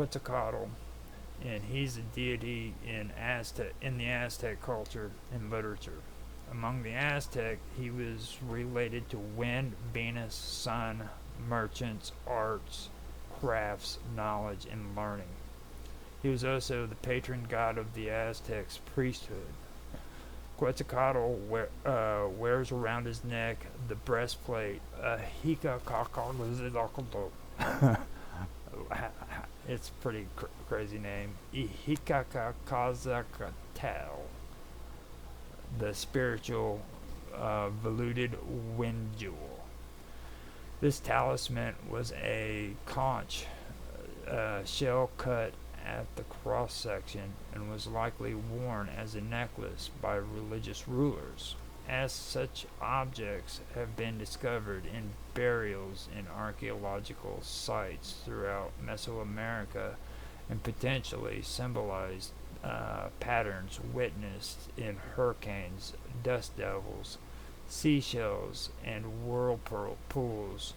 Quetzalcoatl, and he's a deity in the Aztec culture and literature. Among the Aztec, he was related to wind, Venus, sun, merchants, arts, crafts, knowledge, and learning. He was also the patron god of the Aztecs' priesthood. Quetzalcoatl wears around his neck the breastplate, a hikakakazidakato. It's a pretty crazy name. Ihikakakazakatal, the spiritual veluted wind jewel. This talisman was a conch shell cut at the cross section and was likely worn as a necklace by religious rulers, as such objects have been discovered in burials in archaeological sites throughout Mesoamerica and potentially symbolized patterns witnessed in hurricanes, dust devils, seashells, and whirlpools,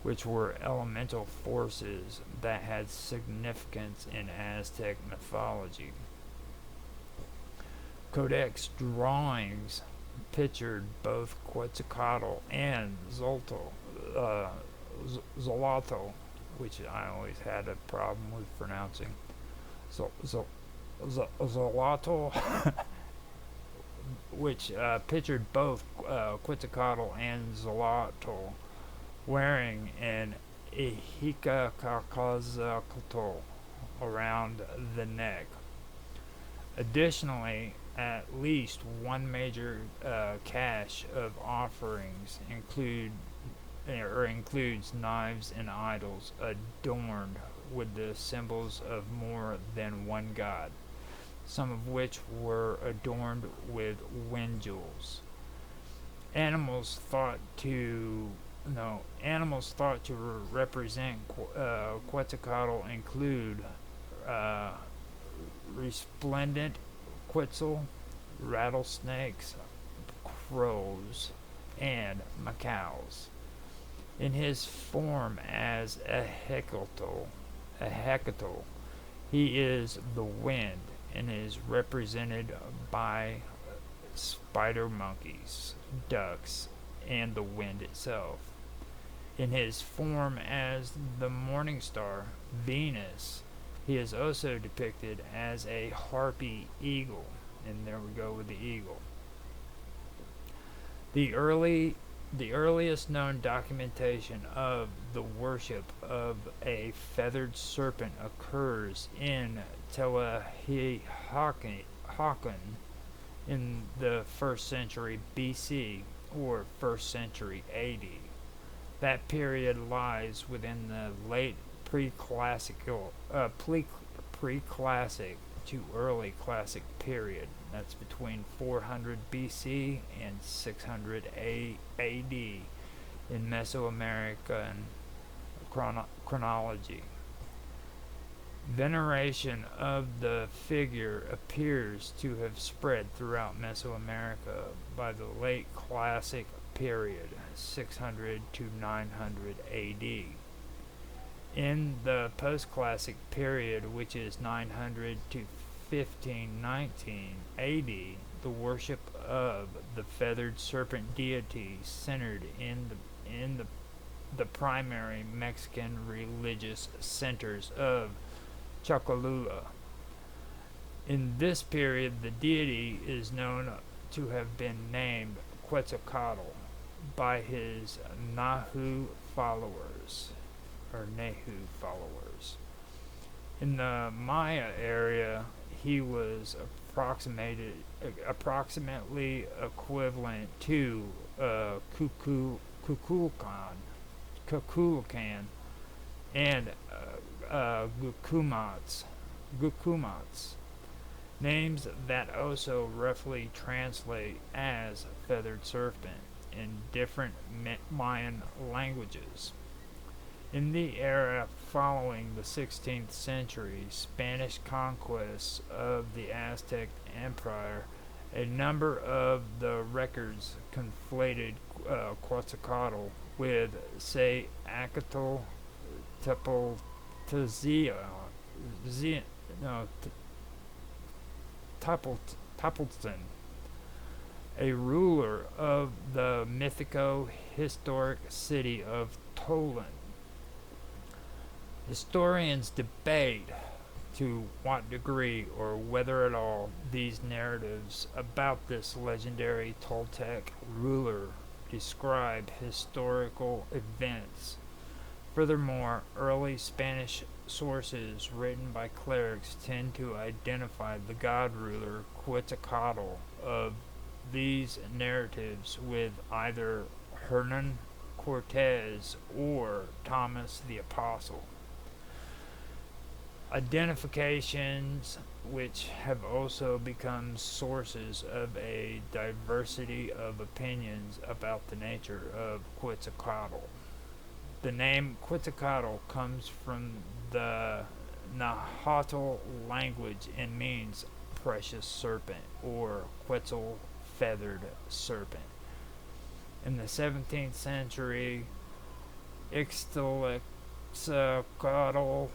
which were elemental forces that had significance in Aztec mythology. Codex drawings pictured both Quetzalcoatl and Xolotl, which I always had a problem with pronouncing. Xolotl, which pictured both Quetzalcoatl and Xolotl wearing an ihikakakazakatl around the neck. Additionally, at least one major cache of offerings includes knives and idols adorned with the symbols of more than one god, some of which were adorned with wind jewels. Animals thought to represent Quetzalcoatl include resplendent quetzal, rattlesnakes, crows, and macaws. In his form as a hecatl, he is the wind and is represented by spider monkeys, ducks, and the wind itself. In his form as the morning star, Venus, he is also depicted as a harpy eagle, and there we go with the eagle. The earliest known documentation of the worship of a feathered serpent occurs in Teotihuacan in the 1st century BC or 1st century AD. That period lies within the late pre-classic to early classic period. That's between 400 BC and 600 AD in Mesoamerican chronology. Veneration of the figure appears to have spread throughout Mesoamerica by the late classic period, 600 to 900 AD. In the post-classic period, which is 900 to 1519 AD, the worship of the feathered serpent deity centered in the primary Mexican religious centers of Chacalula. In this period, the deity is known to have been named Quetzalcoatl by his Nahu followers. In the Maya area, he was approximately equivalent to Kukulkan and Gukumats, names that also roughly translate as feathered serpent in different Mayan languages. In the era following the 16th century Spanish conquest of the Aztec Empire, a number of the records conflated Quetzalcoatl with, say, Acatl, Tepaltizia, Z, no, Templeton, a ruler of the mythico-historic city of Tolan. Historians debate to what degree or whether at all these narratives about this legendary Toltec ruler describe historical events. Furthermore, early Spanish sources written by clerics tend to identify the god ruler Quetzalcoatl of these narratives with either Hernan Cortez or Thomas the Apostle. Identifications which have also become sources of a diversity of opinions about the nature of Quetzalcoatl. The name Quetzalcoatl comes from the Nahuatl language and means precious serpent or Quetzal feathered serpent. In the 17th century, Ixtlaxochitl,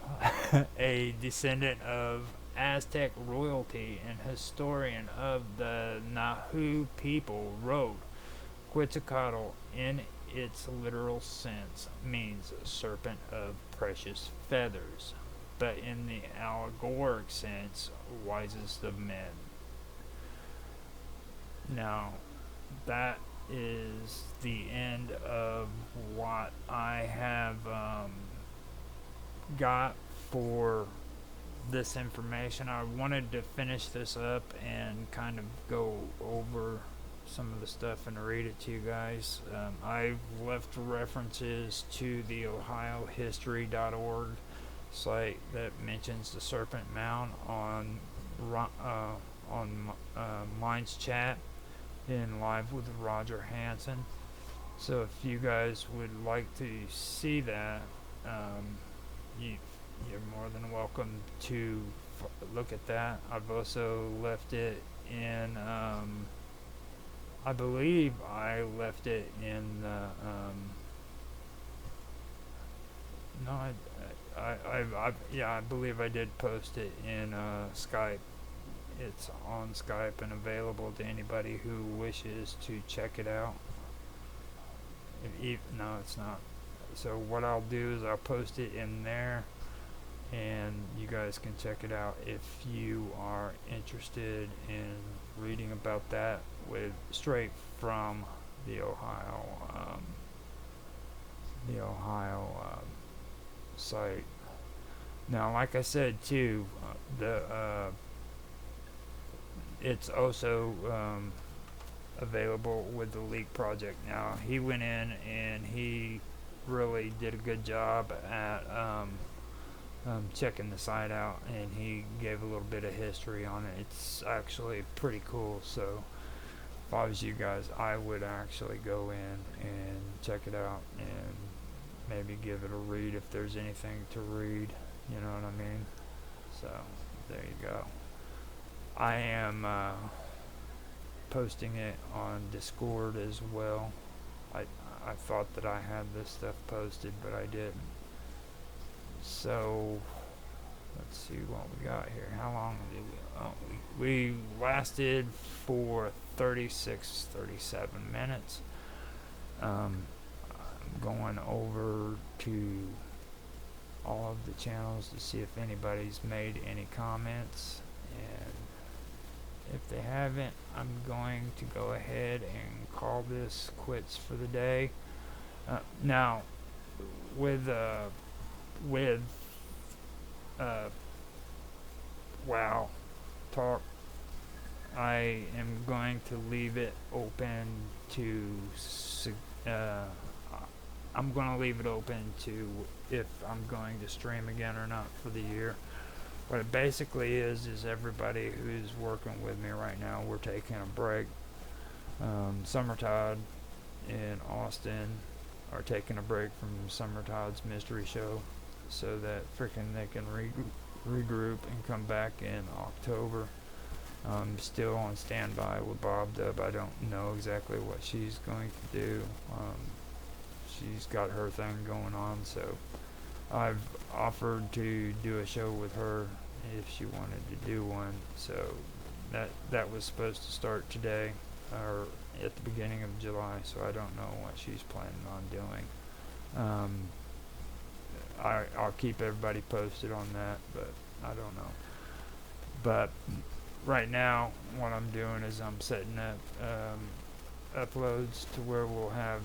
a descendant of Aztec royalty and historian of the Nahu people, wrote Quetzalcoatl in its literal sense means serpent of precious feathers, but in the allegoric sense, wisest of men. Now, that is the end of what I have got for this information. I wanted to finish this up and kind of go over some of the stuff and read it to you guys. I've left references to the ohiohistory.org site that mentions the Serpent Mound on Mind's Chat in Live with Roger Hansen. So if you guys would like to see that, you're more than welcome to look at that. I've also left it in I believe I left it in the no, I believe I did post it in Skype. It's on Skype and available to anybody who wishes to check it out. No, it's not. So what I'll do is I'll post it in there, and you guys can check it out if you are interested in reading about that with straight from the Ohio site. Now, like I said too, it's also available with the Leak Project. Now, he went in and he really did a good job at checking the site out, and he gave a little bit of history on it. It's actually pretty cool. So if I was you guys, I would actually go in and check it out and maybe give it a read if there's anything to read, you know what I mean? So there you go. I am posting it on Discord as well. I thought that I had this stuff posted, but I didn't. So let's see what we got here. How long did we lasted for 37 minutes. I'm going over to all of the channels to see if anybody's made any comments, and if they haven't, I'm going to go ahead and call this quits for the day. Now, with WWOW Talk, I am going to leave it open to I'm going to leave it open to if I'm going to stream again or not for the year. What it basically is everybody who's working with me right now, we're taking a break. Summer Todd in Austin are taking a break from Summer Todd's mystery show so that freaking they can regroup and come back in October. Still on standby with Bob Dub. I don't know exactly what she's going to do. She's got her thing going on, so I've offered to do a show with her if she wanted to do one. So that was supposed to start today or at the beginning of July. So I don't know what she's planning on doing. I'll keep everybody posted on that, but I don't know. But right now, what I'm doing is I'm setting up uploads to where we'll have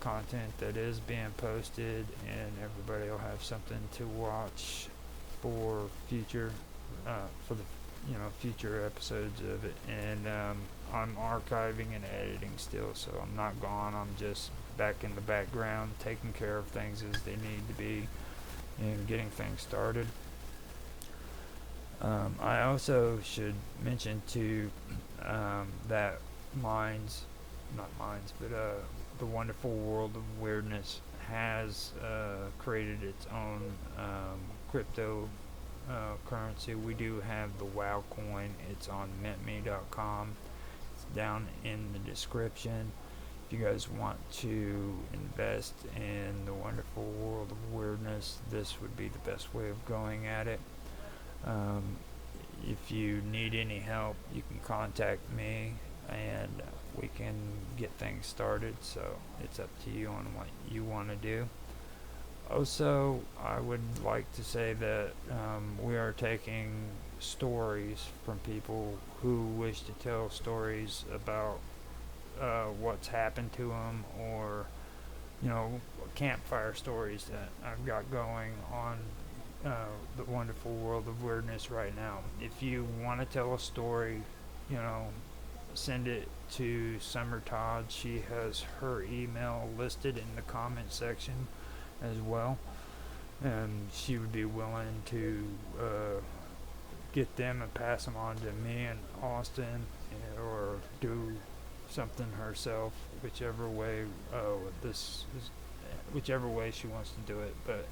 content that is being posted, and everybody will have something to watch for future for the future episodes of it. And I'm archiving and editing still, so I'm not gone. I'm just back in the background taking care of things as they need to be and getting things started. I also should mention too that the Wonderful World of Weirdness has created its own crypto currency. We do have the WWOW coin. It's on MintMe.com. It's down in the description. If you guys want to invest in the Wonderful World of Weirdness, this would be the best way of going at it. If you need any help, you can contact me and we can get things started. So it's up to you on what you want to do. Also, I would like to say that we are taking stories from people who wish to tell stories about what's happened to them, or campfire stories that I've got going on the Wonderful World of Weirdness right now. If you want to tell a story, send it to Summer Todd. She has her email listed in the comment section as well, and she would be willing to get them and pass them on to me and Austin, or do something herself, whichever way whichever way she wants to do it. But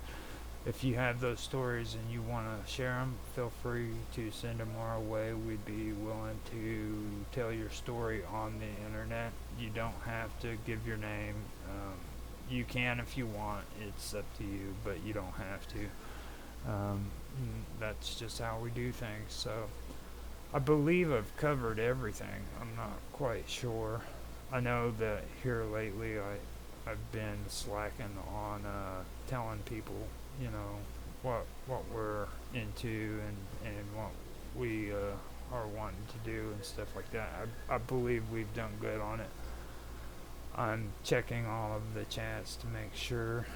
if you have those stories and you want to share them, feel free to send them our way. We'd be willing to tell your story on the internet. You don't have to give your name. You can if you want. It's up to you, but you don't have to. That's just how we do things. So I believe I've covered everything. I'm not quite sure. I know that here lately I've been slacking on telling people what we're into and what we are wanting to do and stuff like that. I believe we've done good on it. I'm checking all of the chats to make sure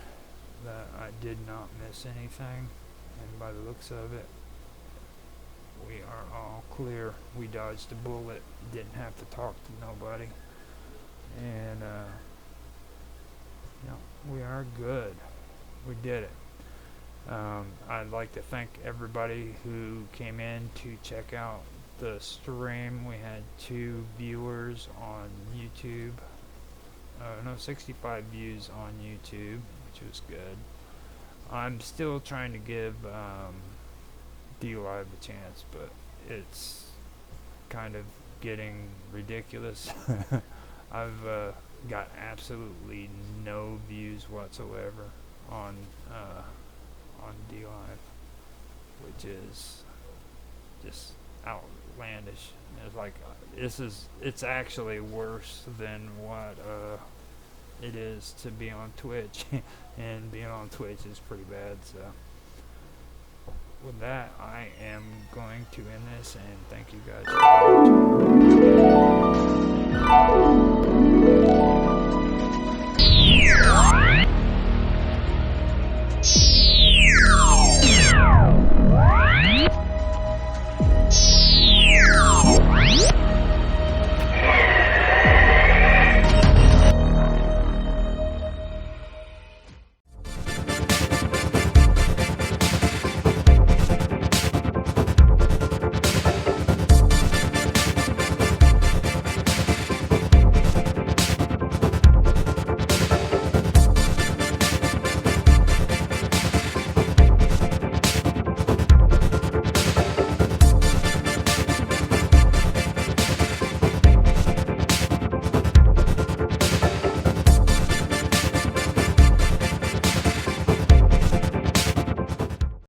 that I did not miss anything, and by the looks of it, we are all clear. We dodged a bullet, didn't have to talk to nobody, and we are good. We did it. I'd like to thank everybody who came in to check out the stream. We had 2 viewers on YouTube. 65 views on YouTube, which was good. I'm still trying to give DLive a chance, but it's kind of getting ridiculous. I've got absolutely no views whatsoever on DLive, which is just outlandish. It's like it's actually worse than what it is to be on Twitch, and being on Twitch is pretty bad. So with that, I am going to end this, and thank you guys for watching.